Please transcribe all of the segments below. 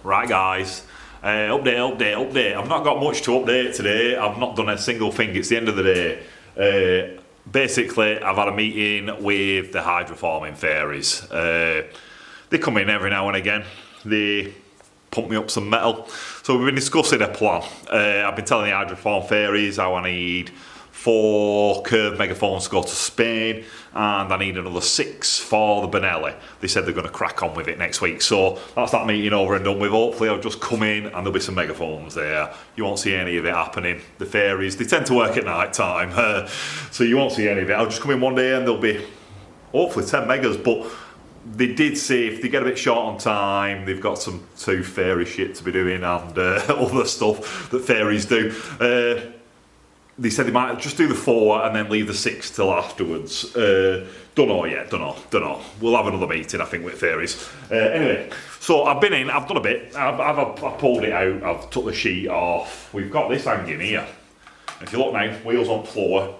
Right guys, update. I've not got much to update today. I've not done a single thing. It's the end of the day. Basically, I've had a meeting with the hydroforming fairies. They come in every now and again. They pump me up some metal. So we've been discussing a plan. I've been telling the hydroform fairies how I need 4 curved megaphones to go to Spain, and I need another 6 for the Benelli. They said they're going to crack on with it next week, so that's that meeting over and done with. Hopefully I'll just come in and there'll be some megaphones there. You won't see any of it happening. The fairies, they tend to work at night time, so you won't see any of it. I'll just come in one day and there'll be hopefully 10 megas, but they did say if they get a bit short on time, they've got some tooth fairy shit to be doing and other stuff that fairies do. They said they might just do the 4 and then leave the 6 till afterwards. Don't know yet, don't know. We'll have another meeting, I think, with fairies. Anyway, so I've been in, I've done a bit. I've pulled it out, I've took the sheet off. We've got this hanging here. If you look now, wheels on floor.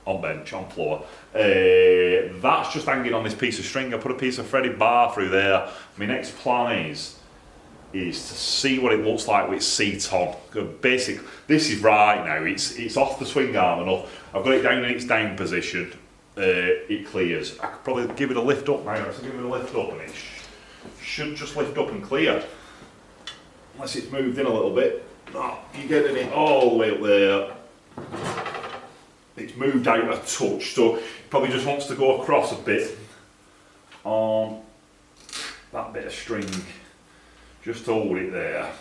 On bench, on floor. That's just hanging on this piece of string. I put a piece of threaded bar through there. My next plan is to see what it looks like with seat on. Basically, this is right now, it's off the swing arm enough. I've got it down in its down position. It clears. I could probably give it a lift up now. Let's give it a lift up and it should just lift up and clear. Unless it's moved in a little bit. Oh, you're getting it all the way up there. It's moved out a touch, so it probably just wants to go across a bit on that bit of string. Just hold it there.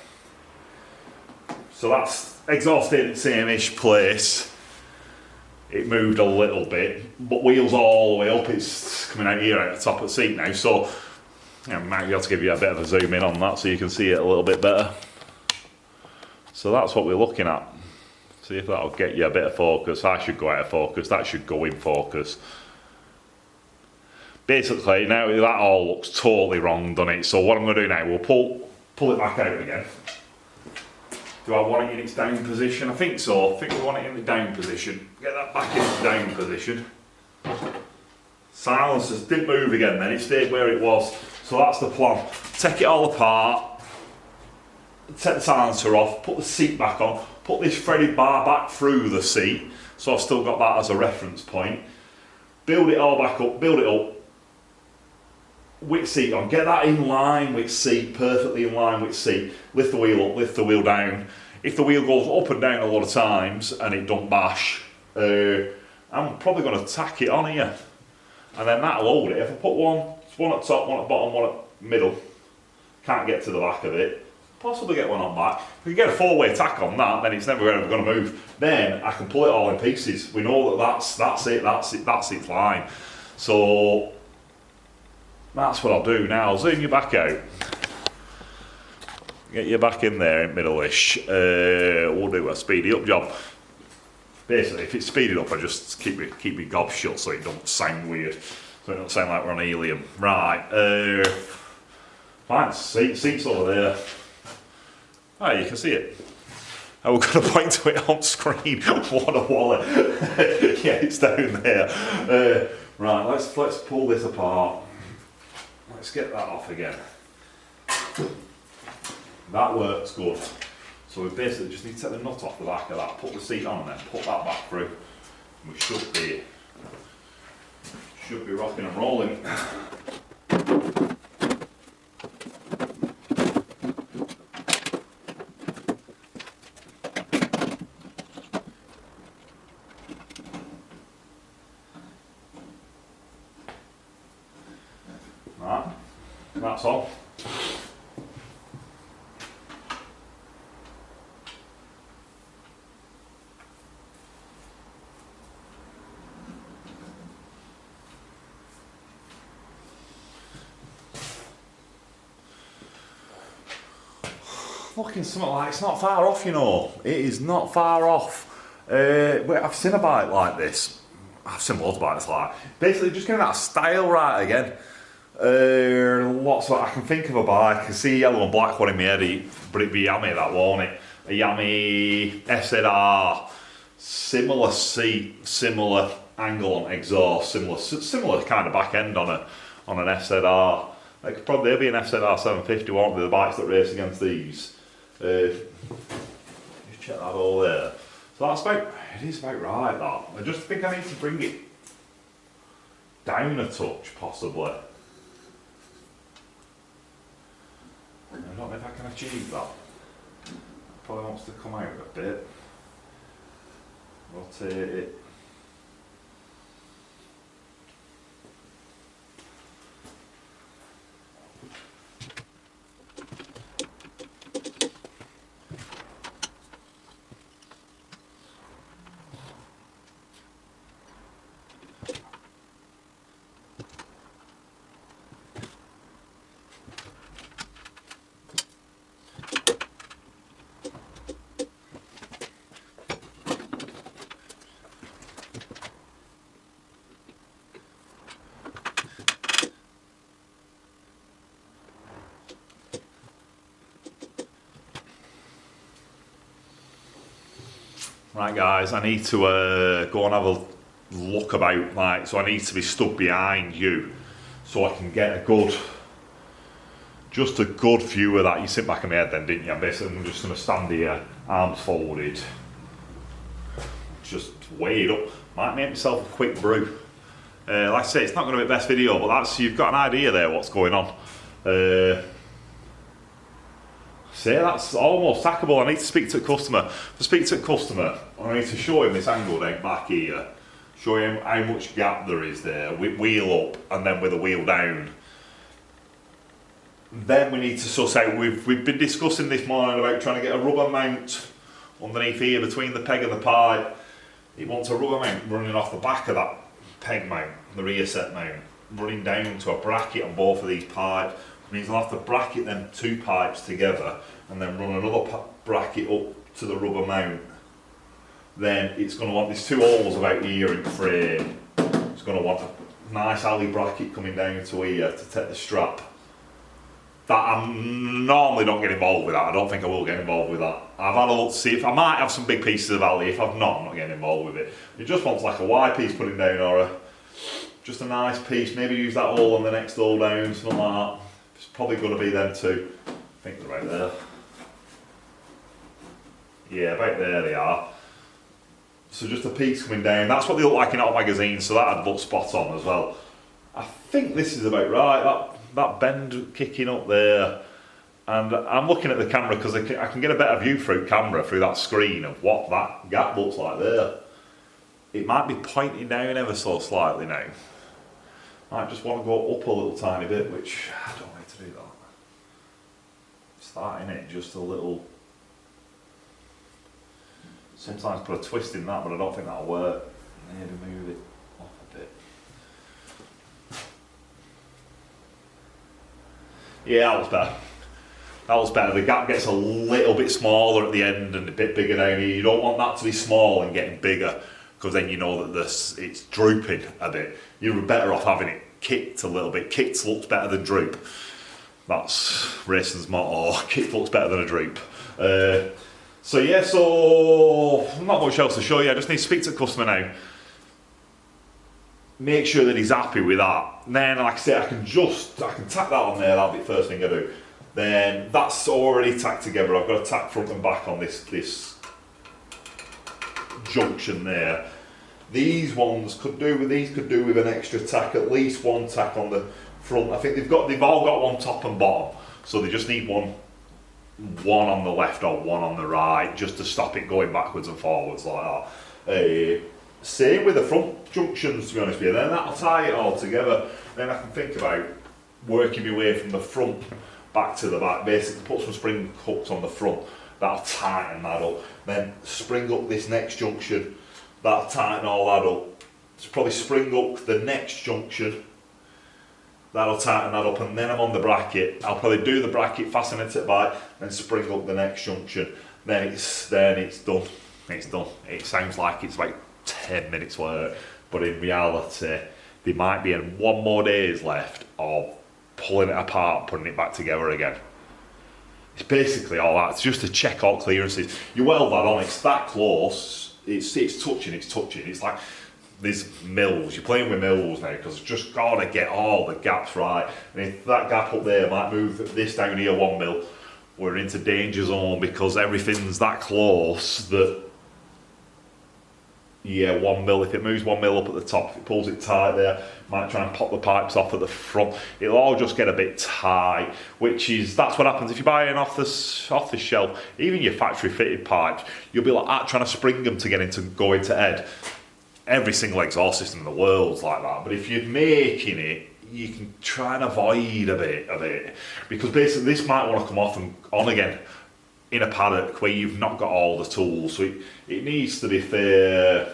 So that's exhausted at the same-ish place. It moved a little bit, but wheels all the way up. It's coming out here at the top of the seat now, so I might be able to give you a bit of a zoom in on that so you can see it a little bit better. So that's what we're looking at. See if that'll get you a bit of focus. I should go out of focus, that should go in focus. Basically, now that all looks totally wrong, doesn't it? So what I'm going to do now, we'll pull it back out again. Do I want it in its down position? I think so. I think we want it in the down position. Get that back in the down position. Silencers didn't move again then, it stayed where it was. So that's the plan. Take it all apart, take the silencer off, put the seat back on, put this threaded bar back through the seat, so I've still got that as a reference point. Build it all back up, build it up. With seat on, get that in line with seat, perfectly in line with seat. Lift the wheel up, lift the wheel down. If the wheel goes up and down a lot of times and it don't bash, I'm probably going to tack it on here. And then that'll hold it. If I put one at top, one at bottom, one at middle, can't get to the back of it, possibly get one on back. If we get a 4-way tack on that, then it's never ever going to move. Then I can pull it all in pieces. We know that that's its line. So that's what I'll do now. I'll zoom you back out. Get you back in there in middle-ish. We'll do a speedy up job. Basically, if it's speeded up, I just keep my gob shut so it don't sound weird. So it don't sound like we're on helium. Right. Fine, seat's over there. Ah, you can see it. Oh, we're going to point to it on screen. What a wallet. Yeah, it's down there. Right, let's pull this apart. Let's get that off again. That works good. So we basically just need to take the nut off the back of that, put the seat on and then put that back through. And we should be rocking and rolling. Right, that's all. Looking something like it's not far off, you know. It is not far off. I've seen a bike like this. I've seen loads of bikes like basically just getting that style right again. Lots of, I can think of a bike. I can see a yellow and black one in my head, but it'd be Yami that won't it? A Yami SZR, similar seat, similar angle on exhaust, similar kind of back end on an SZR. They could probably be an FZR 750, won't they? The bikes that race against these. Just check that all there. So that's about, it is about right, that. I just think I need to bring it down a touch, possibly. I don't know if I can achieve that. Probably wants to come out a bit. Rotate it. Right guys, I need to go and have a look about, like, so I need to be stood behind you so I can get a good, just a good view of that. You sit back in my head then, didn't you? Basically, I'm just going to stand here, arms folded, just weigh it up. Might make myself a quick brew. Like I say, it's not going to be the best video, but that's, you've got an idea there what's going on. Say that's almost tackable. I need to speak to a customer. To speak to a customer, I need to show him this angle down back here, show him how much gap there is there, with wheel up and then with the wheel down. Then we need to suss out, we've been discussing this morning about trying to get a rubber mount underneath here between the peg and the pipe. He wants a rubber mount running off the back of that peg mount, the rear set mount, running down to a bracket on both of these pipes. Means I'll have to bracket them two pipes together and then run another bracket up to the rubber mount. Then it's going to want these two holes about here in the frame. It's going to want a nice alley bracket coming down to here to take the strap. That I normally don't get involved with that. I don't think I will get involved with that. I've had a look to see if I might have some big pieces of alley. If I've not, I'm not getting involved with it. It just wants like a Y piece putting down or just a nice piece. Maybe use that hole on the next hole down, something like that. It's probably going to be them two. I think they're right there. Yeah, about there they are. So just a piece coming down. That's what they look like in our magazine, so that'd look spot on as well. I think this is about right. That bend kicking up there. And I'm looking at the camera because I can get a better view through camera, through that screen, of what that gap looks like there. It might be pointing down ever so slightly now. Might just want to go up a little tiny bit, which I don't like to do that. Starting it just a little. Sometimes put a twist in that, but I don't think that'll work. Maybe move it off a bit. Yeah, that was better. That was better. The gap gets a little bit smaller at the end and a bit bigger down here. You don't want that to be small and getting bigger, because then you know that it's drooping a bit. You're better off having it kicked a little bit. Kicked looks better than droop. That's Raysons' motto. Kicked looks better than a droop. So yeah, so not much else to show you. I just need to speak to the customer now. Make sure that he's happy with that. Then, like I said, I can tack that on there. That'll be the first thing I do. Then that's already tacked together. I've got to tack front and back on this junction there. These ones could do with an extra tack, at least one tack on the front. I think they've all got one top and bottom, so they just need one on the left or one on the right, just to stop it going backwards and forwards like that. Same with the front junctions, to be honest with you. Then that'll tie it all together. Then I can think about working my way from the front back to the back. Basically, put some spring hooks on the front. That'll tighten that up. Then spring up this next junction. That'll tighten all that up. Just probably spring up the next junction. That'll tighten that up, and then I'm on the bracket. I'll probably do the bracket, fasten it to the bike, then spring up the next junction. Then it's done. It's done. It sounds like it's like 10 minutes work, but in reality, there might be one more days left of pulling it apart, putting it back together again. It's basically all that. It's just to check all clearances. You weld that on, it's that close. It's touching. It's like there's mills, you're playing with mills now, because it's just got to get all the gaps right. And if that gap up there might move this down here 1 mil, we're into danger zone, because everything's that close that, yeah, 1 mil, if it moves 1 mil up at the top, if it pulls it tight there, might try and pop the pipes off at the front, it'll all just get a bit tight, that's what happens if you buy it off the shelf. Even your factory fitted pipes, you'll be like that, trying to spring them to go into head. Every single exhaust system in the world's like that, but if you're making it, you can try and avoid a bit of it, because basically this might want to come off and on again in a paddock where you've not got all the tools. So it needs to be fair.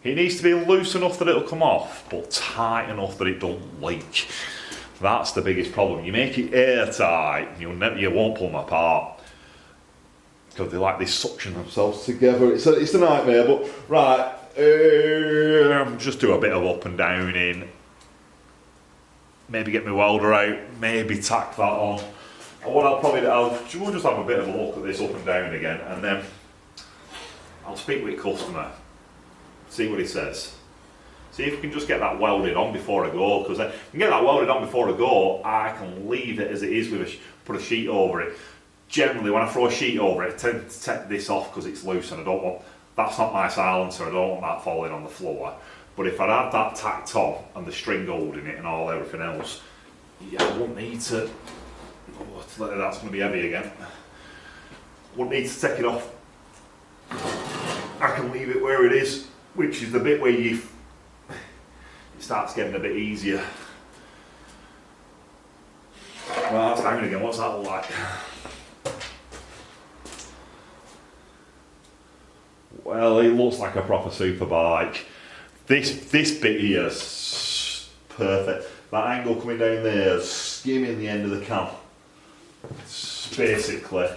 It needs to be loose enough that it'll come off, but tight enough that it don't leak. That's the biggest problem. You make it airtight, you won't pull them apart, because they like, they suction themselves together. It's a nightmare. But right, just do a bit of up and down in. Maybe get my welder out. Maybe tack that on. And what I'll probably do, we'll just have a bit of a look at this up and down again, and then I'll speak with the customer, see what he says. See if we can just get that welded on before I go, because if I can get that welded on before I go, I can leave it as it is with put a sheet over it. Generally, when I throw a sheet over it, I tend to take this off because it's loose, and that's not my silencer, I don't want that falling on the floor. But if I'd had that tacked on and the string holding it and everything else, yeah, I wouldn't need to. Oh, that's going to be heavy again. Wouldn't need to take it off. I can leave it where it is, which is the bit where it starts getting a bit easier. Well, that's down again. What's that look like? Well, it looks like a proper super bike. This bit here is perfect. That angle coming down there, skimming the end of the cam. Basically,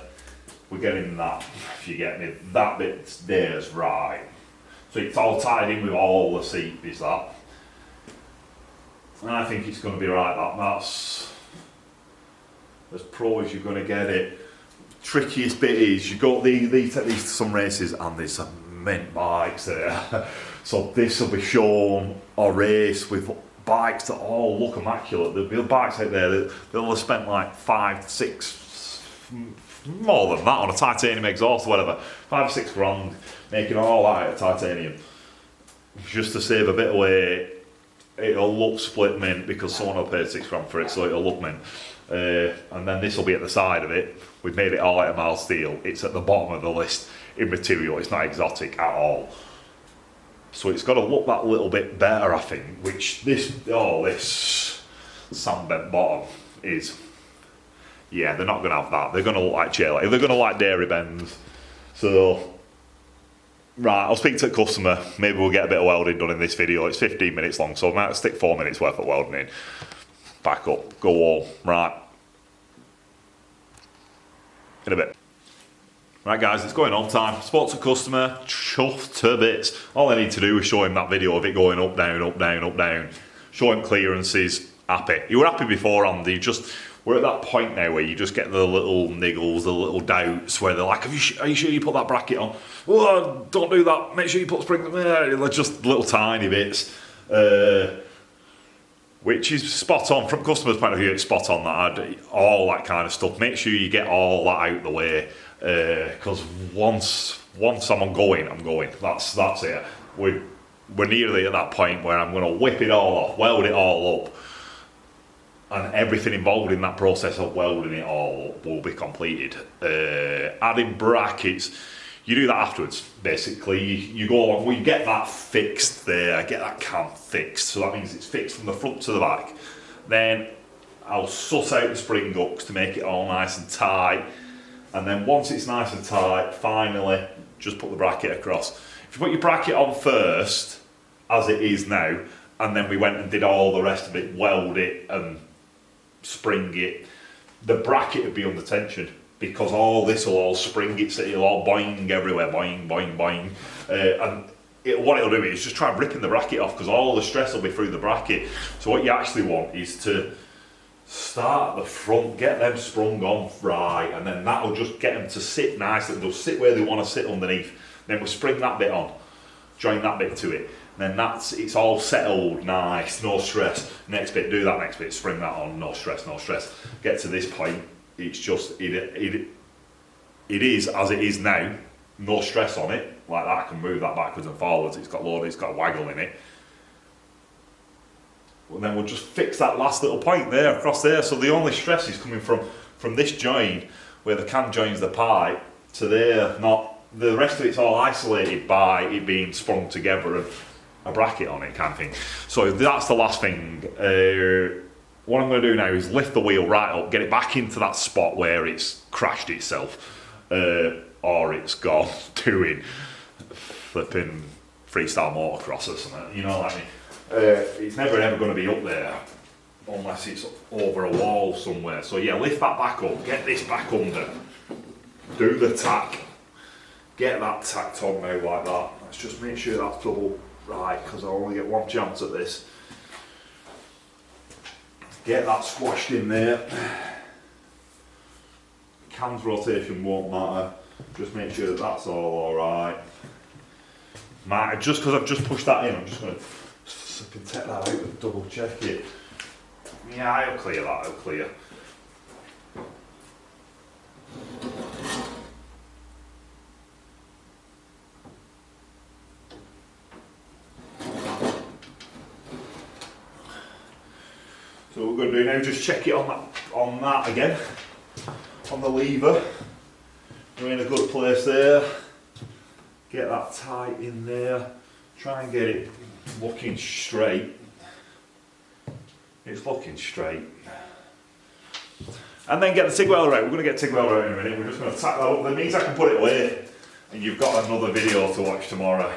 we're getting that, if you get me. That bit there's right. So it's all tied in with all the seat, is that. And I think it's going to be right. That's as pro as you're going to get it. Trickiest bit is you got they take these to some races, and there's some mint bikes there. So this will be shown a race with bikes that all look immaculate. There'll be bikes out there that they'll have spent like 5, 6, more than that on a titanium exhaust or whatever, 5 or 6 grand making all that out of titanium just to save a bit of weight. It'll look split mint because someone will pay 6 grand for it, so it'll look mint. And then this will be at the side of it. We've made it all out of mild steel. It's at the bottom of the list in material. It's not exotic at all. So it's got to look that little bit better, I think, which this sand-bent bottom is, yeah, they're not going to have that. They're going to look like chair. They're going to like dairy bends. So, right, I'll speak to the customer. Maybe we'll get a bit of welding done in this video. It's 15 minutes long, so I might stick 4 minutes worth of welding in. Back up, go home, right. In a bit. Right guys, it's going on time. Spoke to customer, chuffed to bits. All I need to do is show him that video of it going up, down, up, down, up, down. Show him clearances, happy. You were happy beforehand, we're at that point now where you just get the little niggles, the little doubts, where they're like, are you sure you put that bracket on? Oh, don't do that, make sure you put springs, just little tiny bits. Which is spot on, from customer's point of view, it's spot on, all that kind of stuff. Make sure you get all that out the way. Because once I'm going, that's it. We're nearly at that point where I'm going to whip it all off, weld it all up, and everything involved in that process of welding it all up will be completed. Adding brackets, you do that afterwards. Basically, you go along, we get that fixed there, get that cam fixed, so that means it's fixed from the front to the back. Then I'll suss out the spring hooks to make it all nice and tight. And then once it's nice and tight, finally, just put the bracket across. If you put your bracket on first, as it is now, and then we went and did all the rest of it, weld it and spring it, the bracket would be under tension because all this will all spring it, so it'll all boing everywhere, boing, boing, boing. What it'll do is just try ripping the bracket off because all the stress will be through the bracket. So what you actually want is to start at the front, get them sprung on right, and then that'll just get them to sit nicely. They'll sit where they want to sit underneath. Then we'll spring that bit on, join that bit to it, Then it's all settled, nice, no stress. Next bit, do that next bit, spring that on, no stress, no stress. Get to this point, it's just, it is as it is now, no stress on it, like that. I can move that backwards and forwards, it's got a waggle in it. And then we'll just fix that last little point there, across there, so the only stress is coming from this joint, where the cam joins the pipe, to there, not, the rest of it's all isolated by it being sprung together and a bracket on it kind of thing. So that's the last thing. What I'm going to do now is lift the wheel right up, get it back into that spot where it's crashed itself, or it's gone doing flipping freestyle motocross or something, you know what I mean? It's never ever going to be up there unless it's over a wall somewhere. So yeah, lift that back up, get this back under, do the tack, get that tacked on now like that. Let's just make sure that's double right, because I only get one chance at this. Get that squashed in there. Cam's rotation won't matter, just make sure that that's all alright. Just because I've just pushed that in, I'm just going to take that out and double check it. Yeah, I'll clear that, I'll clear. So what we're going to do now, just check it on that again, on the lever. We're in a good place there. Get that tight in there. Try and get it looking straight. It's looking straight. And then get the TIG welder out. We're going to get TIG welder out in a minute. We're just going to tack that up. That means I can put it away and you've got another video to watch tomorrow.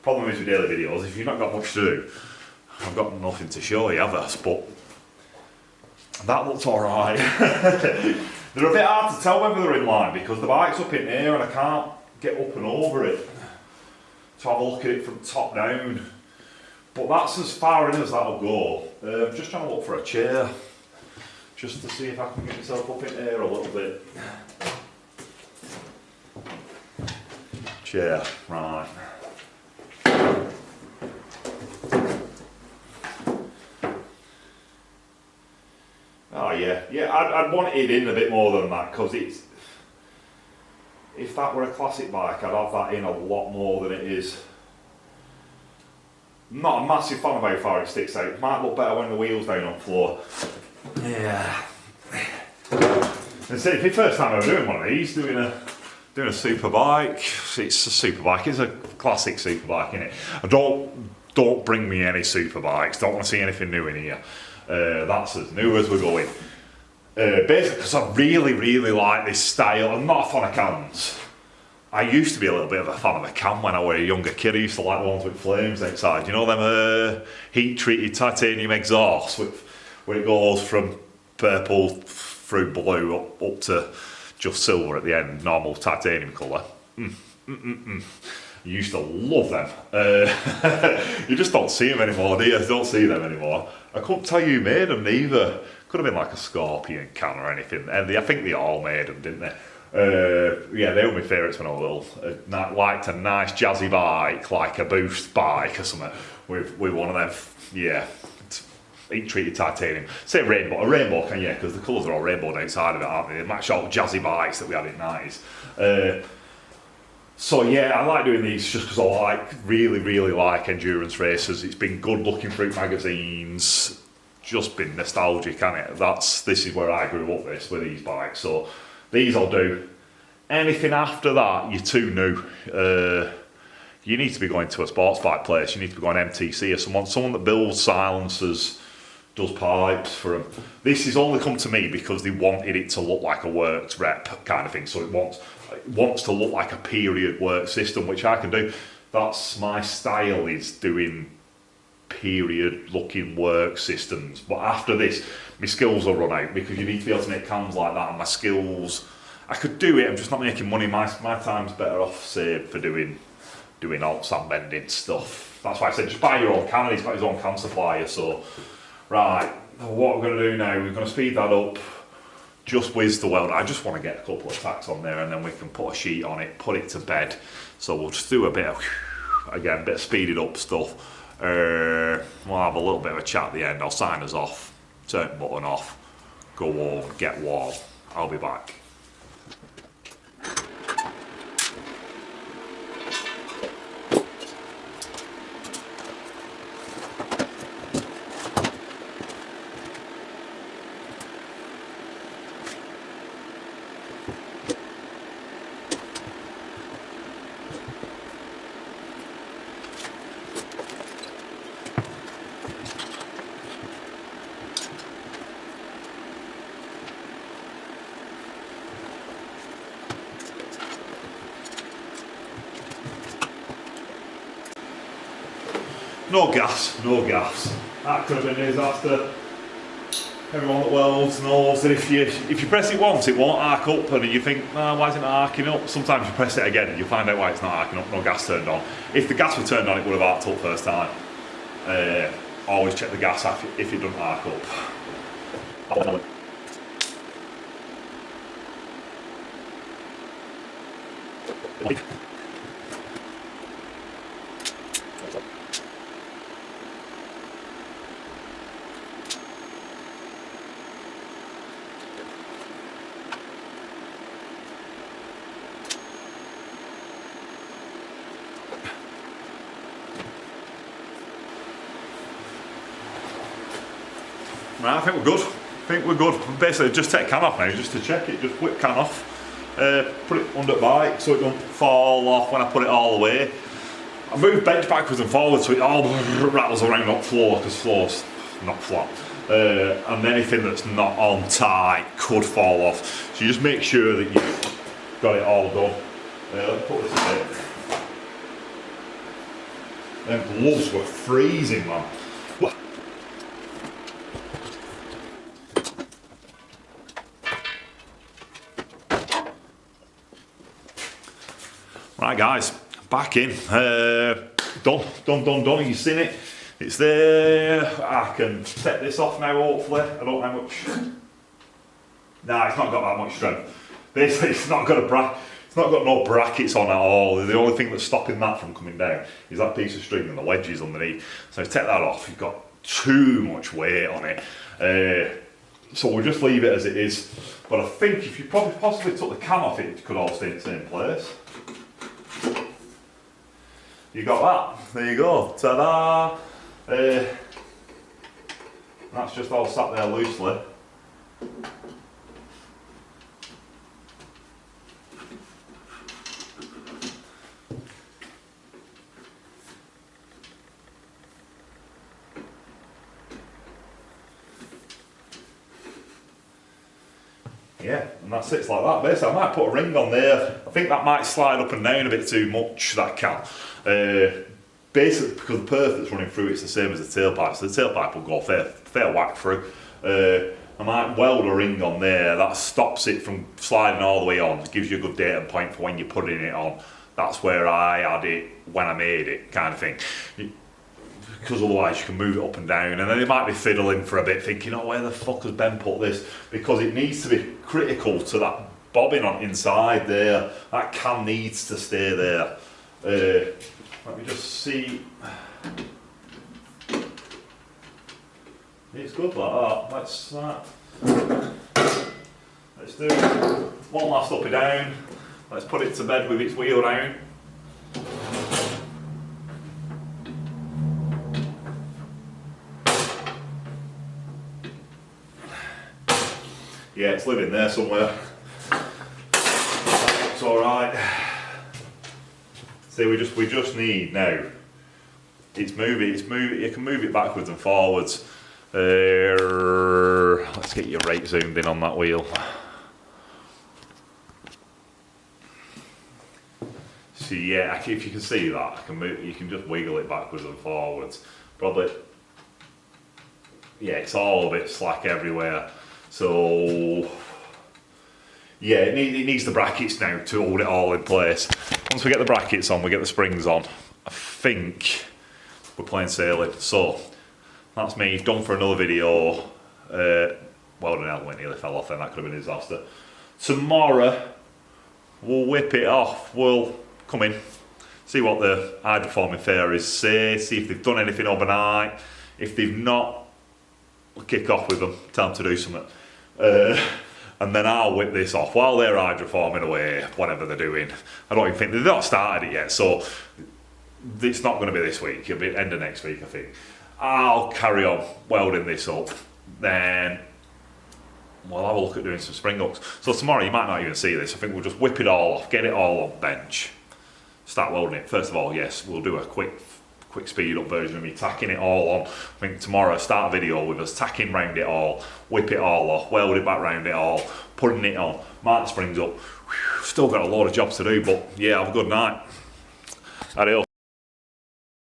Problem is with daily videos, if you've not got much to do, I've got nothing to show you, have I? But that looks alright. They're a bit hard to tell whether they're in line because the bike's up in here and I can't get up and over it to have a look at it from top down. But that's as far in as that'll go. I'm just trying to look for a chair, just to see if I can get myself up in here a little bit. Chair, right. Oh yeah, I'd want it in a bit more than that, because if that were a classic bike, I'd have that in a lot more than it is. I'm not a massive fan of how far it sticks out. It might look better when the wheel's down on the floor. Yeah. And see, the first time I was doing one of these, doing a super bike. It's a super bike. It's a classic super bike, isn't it? Don't bring me any super bikes. Don't want to see anything new in here. That's as new as we're going. Basically, because I really, really like this style. I'm not a fan of cams. I used to be a little bit of a fan of a cam when I was a younger kid. I used to like the ones with flames outside. You know them heat-treated titanium exhausts where it goes from purple through blue up to just silver at the end, normal titanium colour. You used to love them. You just don't see them anymore, do you? You don't see them anymore. I couldn't tell you who made them neither. Could have been like a Scorpion can or anything. And I think they all made them, didn't they? Yeah, they were my favourites when I was little. Liked a nice jazzy bike, like a Boost bike or something, with one of them, yeah, heat-treated titanium. Say a rainbow can, yeah, because the colours are all rainbowed outside of it, aren't they? They match all jazzy bikes that we had in the 90s. So yeah, I like doing these just because I really like endurance races. It's been good looking through magazines, just been nostalgic, hasn't it? This is where I grew up with these bikes. So these I'll do. Anything after that, you're too new. You need to be going to a sports bike place. You need to be going MTC or someone that builds silencers, does pipes for them. This has only come to me because they wanted it to look like a works rep kind of thing. So it wants to look like a period work system, which I can do. That's my style, is doing period looking work systems. But after this, my skills will run out, because you need to be able to make cams like that, and my skills, I could do it, I'm just not making money. My time's better off saved for doing alt sand bending stuff. That's why I said just buy your own can. He's got his own can supplier. So right, what we're going to do now, we're going to speed that up, just whiz the welder. I just want to get a couple of tacks on there, and then we can put a sheet on it, put it to bed. So we'll just do a bit of again, a bit of speeded up stuff. We'll have a little bit of a chat at the end. I'll sign us off, turn the button off, go home, get warm. I'll be back. No gas, no gas. That could have been a disaster. Everyone that welds knows that if you press it once, it won't arc up, and you think, oh, why isn't it arcing up? Sometimes you press it again and you find out why it's not arcing up, no gas turned on. If the gas were turned on, it would have arced up first time. Always check the gas if it doesn't arc up. Right, I think we're good. Basically, just take can off now, just to check it. Just whip can off. Put it under the bike so it don't fall off when I put it all away. I move bench backwards and forwards so it all rattles around up floor, because floor's not flat. And anything that's not on tight could fall off. So you just make sure that you've got it all done. Let me put this away. Them gloves were freezing, man. Right guys, back in. Done. You've seen it. It's there. I can set this off now, hopefully. I don't know how much. Nah, it's not got that much strength. Basically, it's not got no brackets on at all. The only thing that's stopping that from coming down is that piece of string and the wedges underneath. So take that off. You've got too much weight on it. So we'll just leave it as it is. But I think if you possibly took the can off, it could all stay in the same place. You got that. There you go. Ta-da! That's just all sat there loosely. Yeah, and that sits like that. Basically, I might put a ring on there. I think that might slide up and down a bit too much, that can. Basically, because the perf that's running through it's the same as the tailpipe, so the tailpipe will go fair whack through. I might weld a ring on there. That stops it from sliding all the way on. It gives you a good data point for when you're putting it on. That's where I had it when I made it, kind of thing. Because otherwise you can move it up and down, and then it might be fiddling for a bit thinking, oh, where the fuck has Ben put this? Because it needs to be critical to that bobbin on inside there. That can needs to stay there. Let me just see. It's good like that. Let's do one last up and down. Let's put it to bed with its wheel down. Yeah, it's living there somewhere. It's all right. See, we just need now. It's moving. You can move it backwards and forwards. Let's get you right zoomed in on that wheel. So yeah, if you can see that, I can move. You can just wiggle it backwards and forwards. Probably. Yeah, it's all a bit slack everywhere. So yeah, it needs the brackets now to hold it all in place. Once we get the brackets on, we get the springs on, I think we're plain sailing. So that's me done for another video. Welding element nearly fell off then, that could have been a disaster. Tomorrow we'll whip it off. We'll come in, see what the hydroforming fairies say, see if they've done anything overnight. If they've not, we'll kick off with them, tell them to do something. And then I'll whip this off while they're hydroforming away, whatever they're doing. I don't even think, they've not started it yet, so it's not going to be this week, it'll be end of next week, I think. I'll carry on welding this up, then we'll have a look at doing some spring hooks. So tomorrow you might not even see this. I think we'll just whip it all off, get it all on bench, start welding it. First of all, yes, we'll do a quick speed up version of me tacking it all on. I think tomorrow start a video with us tacking round it all, whip it all off, weld it back round it all, putting it on, mark the springs up. Still got a load of jobs to do, but yeah, have a good night. Adios.